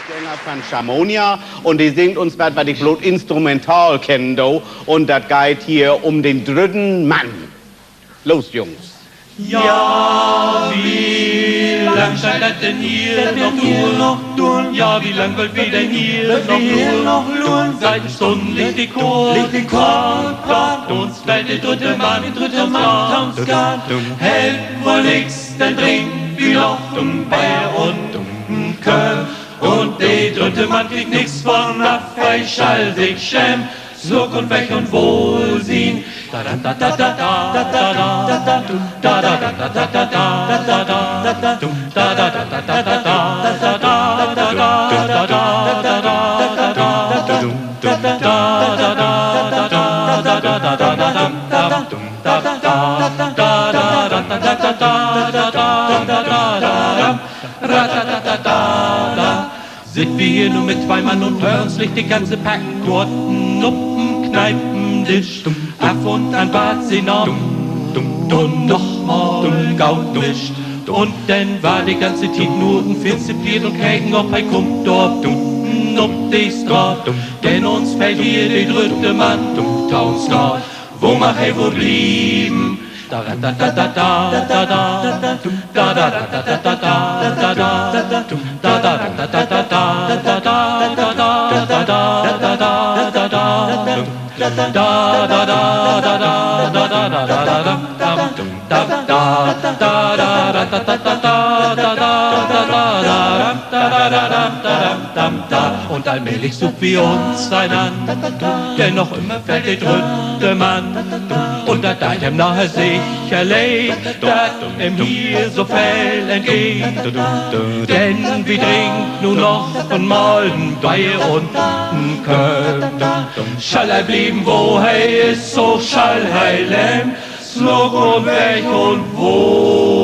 Sänger von Chamonia und die singt uns was ich bloß instrumental kennen do. Und das geht hier um den dritten Mann. Los, Jungs. Ja, wie lang scheint das denn hier noch durch? Ja, wie lang wollt wir denn hier noch luren? Seit Stunden liegt die Chor, grad uns fällt der dritte Mann, Tanzgard. Hält wohl nix, dann trinkt wie noch Bayer und Köln. Und der dritte Mann kriegt nix von Affei, schall sich schämt. Schluck und weg und Wohlsehen. Sind wir hier nur mit zwei Mann und hören's nicht die ganze Pack dort Nuppen, Kneipen, dicht, ab und an Bad Senat und nochmal Gaut mischt. Und dann war die ganze Zeit nur ein Finzipiert und Kägen, ob er kommt dort und die Straat. Denn uns fällt hier der dritte Mann, Taunsgard, wo mach er wohl blieben? Da da da da da da da da da da da da da da da und allmählich sucht wir uns einander, denn noch immer fällt der dritte Mann. Und da deint ihm nachher sicherlich, dass ihm hier so viel entgeht. Denn wir trinken nur noch einmal ein Bayer und ein Köln. Schall er blieben, wo er ist, so schall er leben, Slug und weg und wo.